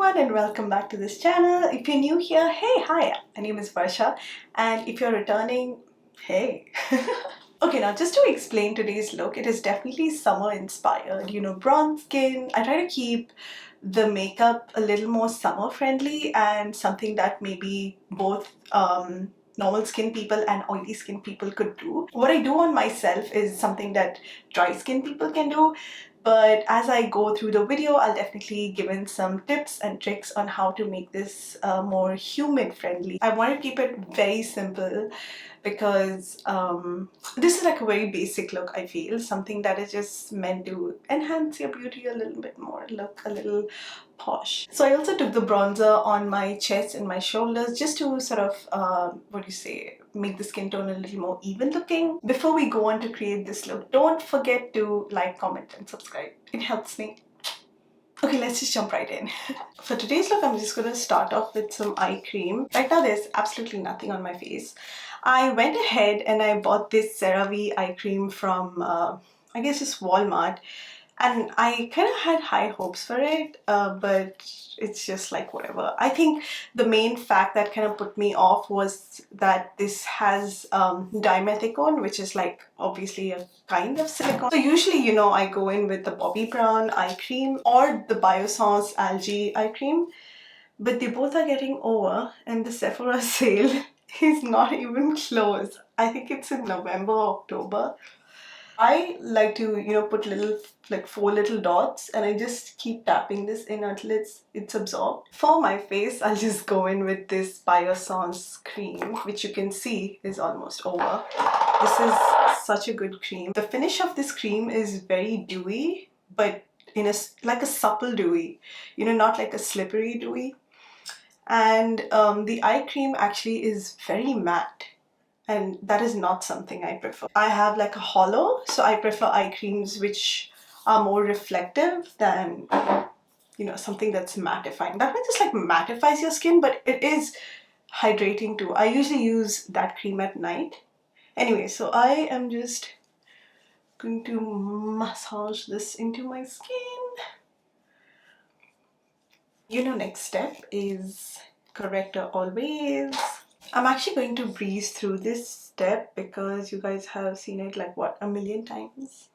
everyone and welcome back to this channel. If you're new here, hey, hi, my name is Varsha, and if you're returning, hey. Okay, now just to explain today's look, it is definitely summer inspired, bronze skin. I try to keep the makeup a little more summer friendly and something that maybe both normal skin people and oily skin people could do. What I do on myself is something that dry skin people can do, but as I go through the video, I'll definitely give in some tips and tricks on how to make this more human friendly. I want to keep it very simple because this is like a very basic look. I feel something that is just meant to enhance your beauty a little bit more, look a little posh. So I also took the bronzer on my chest and my shoulders just to sort of make the skin tone a little more even looking. Before we go on to create this look, don't forget to like, comment and subscribe. It helps me. Okay, let's just jump right in. For today's look, I'm just going to start off with some eye cream. Right now there's absolutely nothing on my face. I went ahead and I bought this CERA eye cream from I guess just Walmart, and I kind of had high hopes for it, but it's just like whatever. I think the main fact that kind of put me off was that this has dimethicone, which is like obviously a kind of silicone. So usually, I go in with the Bobbi Brown eye cream or the BIOSSANCE algae eye cream, but they both are getting over and the Sephora sale is not even close. I think it's in November or October. I like to, put like 4 little dots, and I just keep tapping this in until it's absorbed. For my face, I'll just go in with this BIOSSANCE cream, which you can see is almost over. This is such a good cream. The finish of this cream is very dewy, but in like a supple dewy, not like a slippery dewy. And the eye cream actually is very matte, and that is not something I prefer. I have like a hollow, so I prefer eye creams which are more reflective than something that's mattifying. That means just like mattifies your skin, but it is hydrating too. I usually use that cream at night. Anyway, so I am just going to massage this into my skin. Next step is Corrector always. I'm actually going to breeze through this step because you guys have seen it like what, a million times.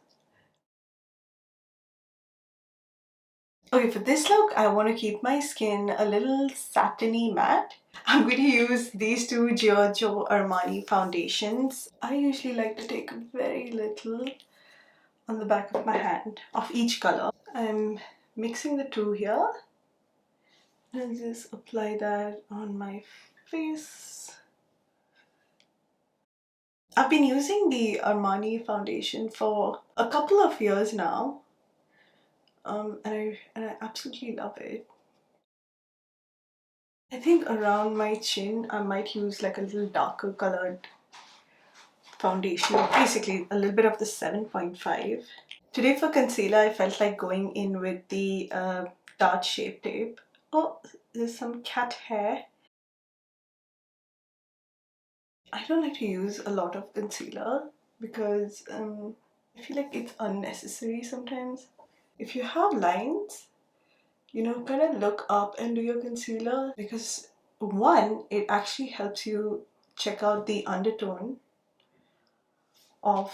Okay, for this look, I want to keep my skin a little satiny matte. I'm going to use these two Giorgio Armani foundations. I usually like to take very little on the back of my hand of each color. I'm mixing the two here and just apply that on my face. I've been using the Armani foundation for a couple of years now, and I absolutely love it. I think around my chin I might use like a little darker colored foundation, basically a little bit of the 7.5. Today for concealer, I felt like going in with the Tarte Shape Tape. Oh, there's some cat hair. I don't like to use a lot of concealer because I feel like it's unnecessary sometimes. If you have lines, kind of look up and do your concealer, because one, it actually helps you check out the undertone of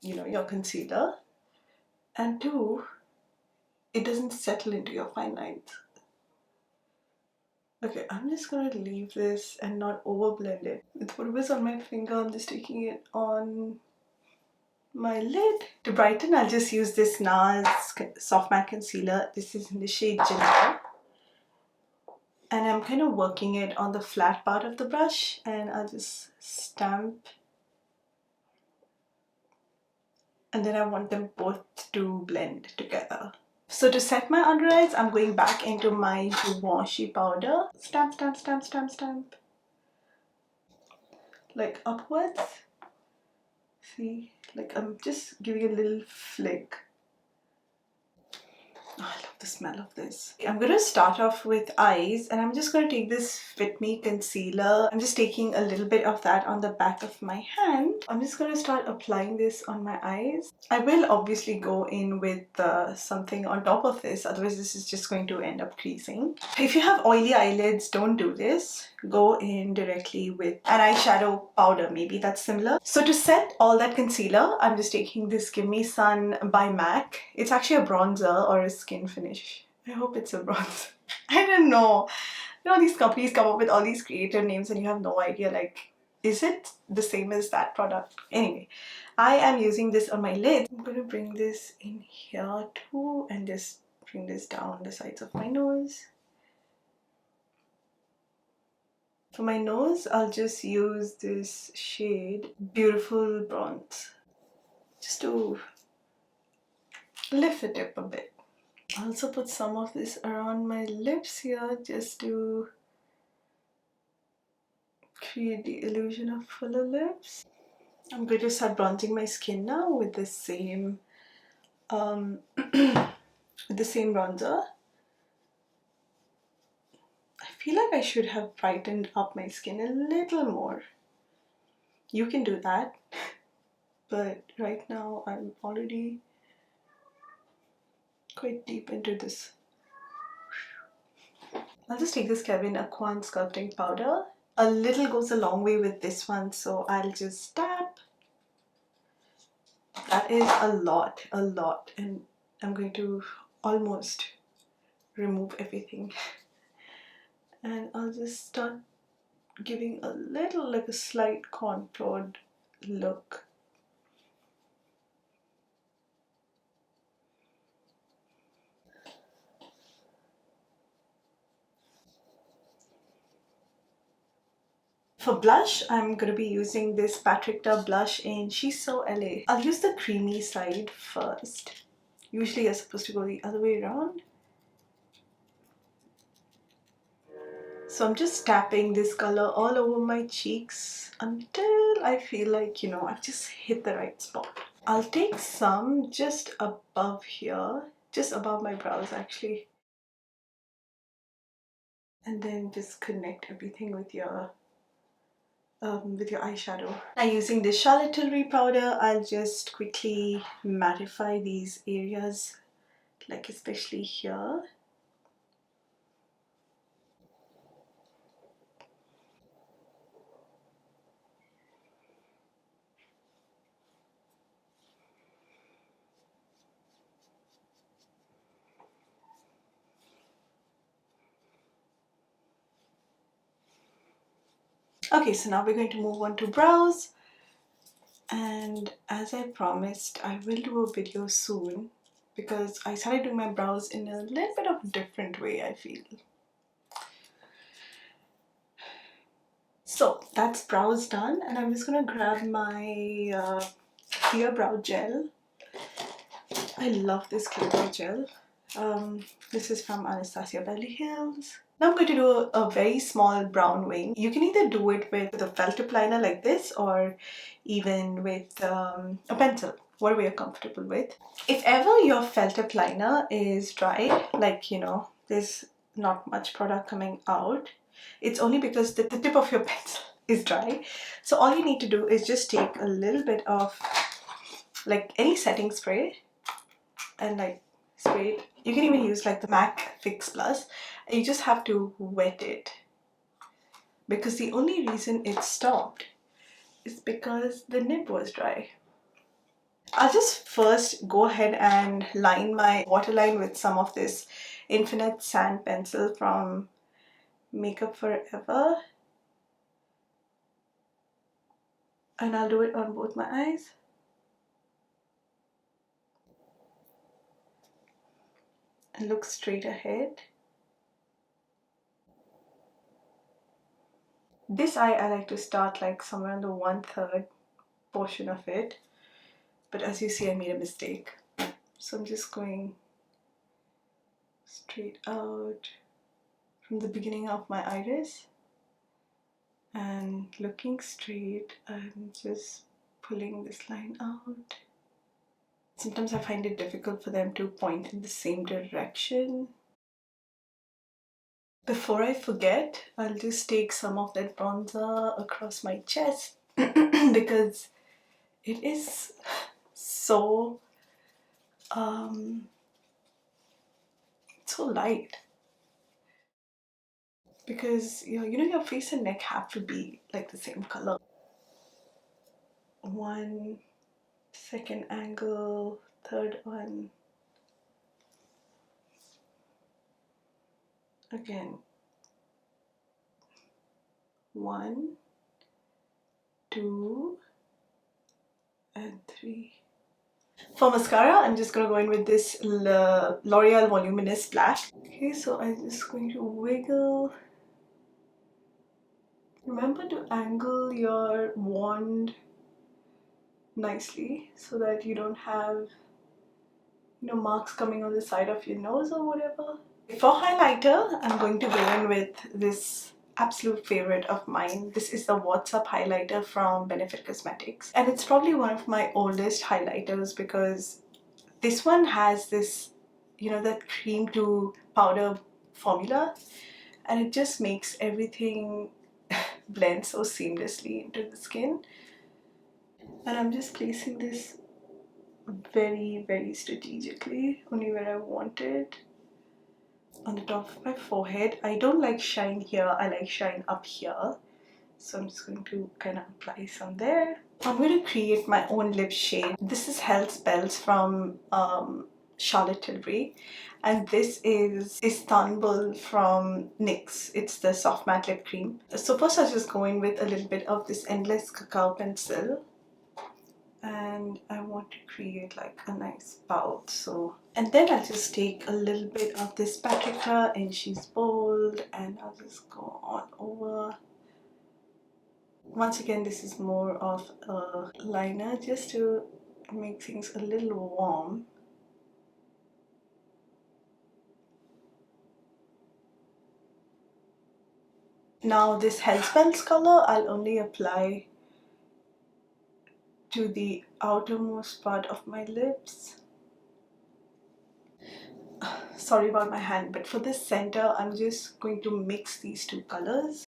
your concealer, and two, it doesn't settle into your fine lines. Okay, I'm just gonna leave this and not overblend it. With whatever's on my finger, I'm just taking it on my lid. To brighten, I'll just use this NARS Soft Matte Concealer. This is in the shade Ginger. And I'm kind of working it on the flat part of the brush, and I'll just stamp. And then I want them both to blend together. So to set my under eyes, I'm going back into my Givenchy powder. Stamp, stamp, stamp, stamp, stamp. Like upwards. See? Like I'm just giving a little flick. Oh, I love the smell of this. I'm going to start off with eyes, and I'm just going to take this Fit Me concealer. I'm just taking a little bit of that on the back of my hand. I'm just going to start applying this on my eyes. I will obviously go in with something on top of this, otherwise this is just going to end up creasing. If you have oily eyelids, don't do this. Go in directly with an eyeshadow powder, maybe that's similar. So to set all that concealer, I'm just taking this Give Me Sun by MAC. It's actually a bronzer or a skin finish. I hope it's a bronzer. I don't know. You know, these companies come up with all these creative names and you have no idea, like, is it the same as that product? Anyway, I am using this on my lids. I'm going to bring this in here too and just bring this down the sides of my nose. For my nose, I'll just use this shade Beautiful Bronze, just to lift the tip a bit. I'll also put some of this around my lips here just to create the illusion of fuller lips. I'm going to start bronzing my skin now with the same bronzer. I feel like I should have brightened up my skin a little more. You can do that, but right now I'm already quite deep into this. I'll just take this Kevin Aquan sculpting powder. A little goes a long way with this one, so I'll just tap. That is a lot, and I'm going to almost remove everything. And I'll just start giving a little, like a slight contoured look. For blush, I'm going to be using this Patrick Ta blush in She's So LA. I'll use the creamy side first. Usually you're supposed to go the other way around. So I'm just tapping this color all over my cheeks until I feel like, you know, I've just hit the right spot. I'll take some just above here, just above my brows actually. And then just connect everything with your eyeshadow. Now using this Charlotte Tilbury powder, I'll just quickly mattify these areas, like especially here. Okay, so now we're going to move on to brows. And as I promised, I will do a video soon because I started doing my brows in a little bit of a different way, I feel. So that's brows done, and I'm just gonna grab my clear brow gel. I love this clear brow gel. This is from Anastasia Beverly Hills. Now I'm going to do a very small brown wing. You can either do it with a felt tip liner like this or even with a pencil, whatever you're comfortable with. If ever your felt tip liner is dry, like, you know, there's not much product coming out, it's only because the tip of your pencil is dry. So all you need to do is just take a little bit of like any setting spray and like spray it. You can even use like the MAC Fix Plus, and you just have to wet it, because the only reason it stopped is because the nib was dry. I'll just first go ahead and line my waterline with some of this Infinite Sand Pencil from Makeup Forever, and I'll do it on both my eyes. And look straight ahead. This eye I like to start like somewhere on the 1/3 portion of it, but as you see I made a mistake. So I'm just going straight out from the beginning of my iris and looking straight and just pulling this line out. Sometimes I find it difficult for them to point in the same direction. Before I forget, I'll just take some of that bronzer across my chest because it is so so light. Because your face and neck have to be like the same color. One, second angle, third one. Again. 1, 2, and 3. For mascara, I'm just gonna go in with this L'Oreal Voluminous Black. Okay, so I'm just going to wiggle. Remember to angle your wand nicely so that you don't have marks coming on the side of your nose or whatever. For highlighter, I'm going to go in with this absolute favorite of mine. This is the What's Up highlighter from Benefit Cosmetics, and it's probably one of my oldest highlighters because this one has this that cream to powder formula, and it just makes everything blend so seamlessly into the skin. And I'm just placing this very, very strategically, only where I want it. On the top of my forehead. I don't like shine here, I like shine up here. So I'm just going to kind of apply some there. I'm going to create my own lip shade. This is Hell's Bells from Charlotte Tilbury. And this is Istanbul from NYX. It's the soft matte lip cream. So first I'll just go in with a little bit of this Endless Cacao Pencil. And I want to create like a nice pout, and then I'll just take a little bit of this Paprika and She's Bold, and I'll just go on over. Once again, this is more of a liner just to make things a little warm. Now this Hellspells color I'll only apply to the outermost part of my lips. Sorry about my hand, but for this center I'm just going to mix these two colors.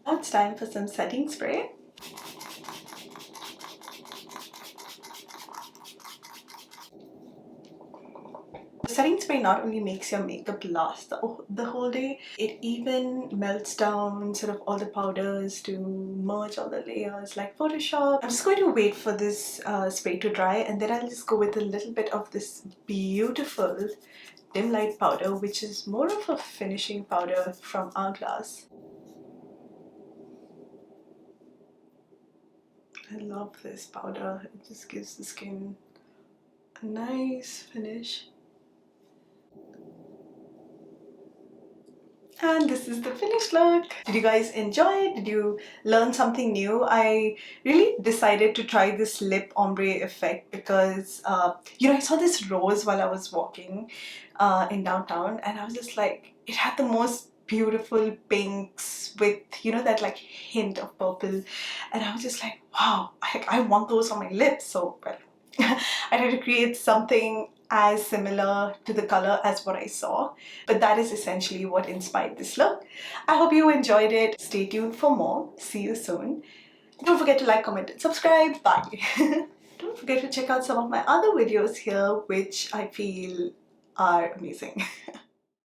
Now it's time for some setting spray. Setting spray not only makes your makeup last the whole day, it even melts down sort of all the powders to merge all the layers like Photoshop. I'm just going to wait for this spray to dry, and then I'll just go with a little bit of this beautiful dim light powder, which is more of a finishing powder from Hourglass. I love this powder. It just gives the skin a nice finish. And this is the finished look. Did you guys enjoy it? Did you learn something new? I really decided to try this lip ombre effect because I saw this rose while I was walking in downtown, and I was just like, it had the most beautiful pinks with that like hint of purple, and I was just like, wow, I want those on my lips. So well, I tried to create something as similar to the color as what I saw, but that is essentially what inspired this look. I hope you enjoyed it. Stay tuned for more. See you soon. Don't forget to like, comment, and subscribe. Bye. Don't forget to check out some of my other videos here, which I feel are amazing.